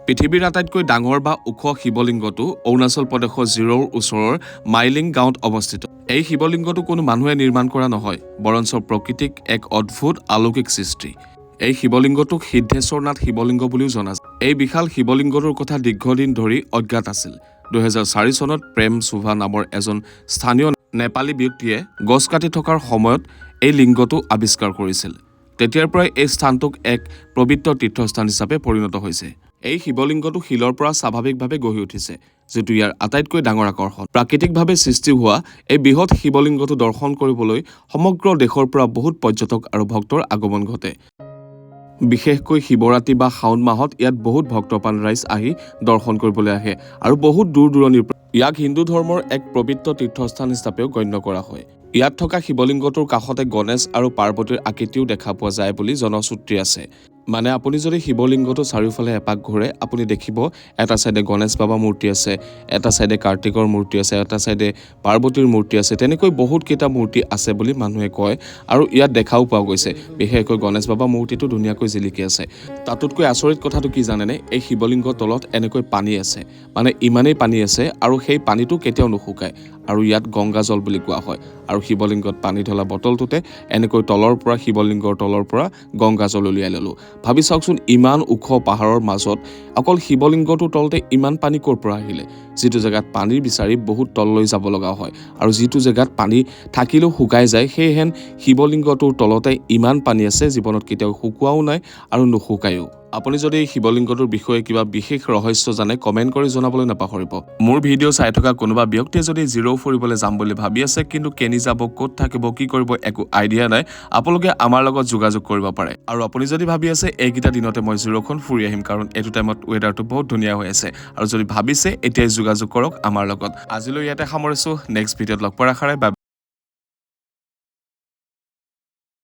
পৃথিৱীৰ আটাইতকৈ ডাঙৰ বা ওখ শিৱলিংগটো অৰুণাচল প্ৰদেশৰ জিৰ'ৰ ওচৰৰ মাইলিং গাঁৱত অৱস্থিত। এই শিৱলিংগটো কোনো মানুহে নিৰ্মাণ কৰা নহয়, বৰঞ্চ প্ৰকৃতিক এক অদ্ভুত অলৌকিক সৃষ্টি। এই শিৱলিংগটোক সিদ্ধেশ্বৰনাথ শিৱলিংগ বুলিও জনা যায়। এই বিশাল শিৱলিংগটোৰ কথা দীৰ্ঘদিন ধৰি অজ্ঞাত আছিল। 2004 চনত প্ৰেম চোভা নামৰ এজন স্থানীয় নেপালী ব্যক্তিয়ে গছ কাটি থকাৰ সময়ত এই লিংগটো আৱিষ্কাৰ কৰিছিল। তেতিয়াৰ পৰাই এই স্থানটোক এক পবিত্ৰ তীৰ্থস্থান হিচাপে পৰিণত হৈছে। এই শিৱলিংগটো শিলৰ পৰা স্বাভাৱিকভাৱে গঢ়ি উঠিছে, যিটো ইয়াৰ আটাইতকৈ ডাঙৰ আকৰ্ষণ। প্ৰাকৃতিকভাৱে সৃষ্টি হোৱা এই বৃহৎ শিৱলিংগটো দৰ্শন কৰিবলৈ সমগ্ৰ দেশৰ পৰা বহুত পৰ্যটক আৰু ভক্তৰ আগমন ঘটে। বিশেষকৈ শিৱৰাত্ৰি বা শাওণ মাহত ইয়াত বহুত ভক্তপ্ৰাণ ৰাইজ আহি দৰ্শন কৰিবলৈ আহে আৰু বহুত দূৰ দূৰণিৰ পৰা ইয়াক হিন্দু ধৰ্মৰ এক পবিত্ৰ তীৰ্থস্থান হিচাপেও গণ্য কৰা হয়। ইয়াত থকা শিৱলিংগটোৰ কাষতে গণেশ আৰু পাৰ্বতীৰ আকৃতিও দেখা পোৱা যায় বুলি জনশ্ৰুতি আছে। মানে আপুনি যদি শিৱলিংগটো চাৰিওফালে এপাক ঘূৰে, আপুনি দেখিব এটা চাইডে গণেশ বাবা মূৰ্তি আছে, এটা চাইডে কাৰ্তিকৰ মূৰ্তি আছে, এটা চাইডে পাৰ্বতীৰ মূৰ্তি আছে। তেনেকৈ বহুত কেইটা মূৰ্তি আছে বুলি মানুহে কয় আৰু ইয়াত দেখাও পোৱা গৈছে। বিশেষকৈ গণেশ বাবা মূৰ্তিটো ধুনীয়াকৈ জিলিকি আছে। তাতোতকৈ আচৰিত কথাটো কি জানেনে? এই শিৱলিংগৰ তলত এনেকৈ পানী আছে, মানে ইমানেই পানী আছে আৰু সেই পানীটো কেতিয়াও নুশুকায় আৰু ইয়াত গংগা জল বুলি কোৱা হয়। আৰু শিৱলিংগত পানী ঢলা বটলটোতে এনেকৈ তলৰ পৰা শিৱলিংগৰ তলৰ পৰা গংগা জল উলিয়াই ল'লোঁ। ভাবি চাওকচোন, ইমান ওখ পাহাৰৰ মাজত অকল শিৱলিংগটোৰ তলতে ইমান পানী ক'ৰ পৰা আহিলে? যিটো জেগাত পানী বিচাৰি বহুত তললৈ যাব লগা হয় আৰু যিটো জেগাত পানী থাকিলেও শুকাই যায়, সেইহেন শিৱলিংগটোৰ তলতে ইমান পানী আছে, জীৱনত কেতিয়াও শুকোৱাও নাই আৰু নুশুকায়ো। আপুনি যদি এই শিৱলিংগটোৰ বিষয়ে কিবা বিশেষ ৰহস্য জানে, কমেণ্ট কৰি জনাবলৈ নাপাহৰিব। মোৰ ভিডিঅ' চাই থকা কোনোবা ব্যক্তিয়ে যদি জিৰ' ফুৰিবলৈ যাম বুলি ভাবি আছে, কিন্তু কেনি যাব, ক'ত থাকিব, কি কৰিব একো আইডিয়া নাই, আপোনালোকে আমাৰ লগত যোগাযোগ কৰিব পাৰে। আৰু আপুনি যদি ভাবি আছে এইকেইটা দিনতে মই জিৰ'খন ফুৰি আহিম, কাৰণ এইটো টাইমত ৱেডাৰটো বহুত ধুনীয়া হৈ আছে, আৰু যদি ভাবিছে এতিয়াই যোগাযোগ কৰক আমাৰ লগত। আজিলৈ ইয়াতে সামৰিছোঁ, নেক্সট ভিডিঅ'ত লগ পোৱাৰ আশাৰে।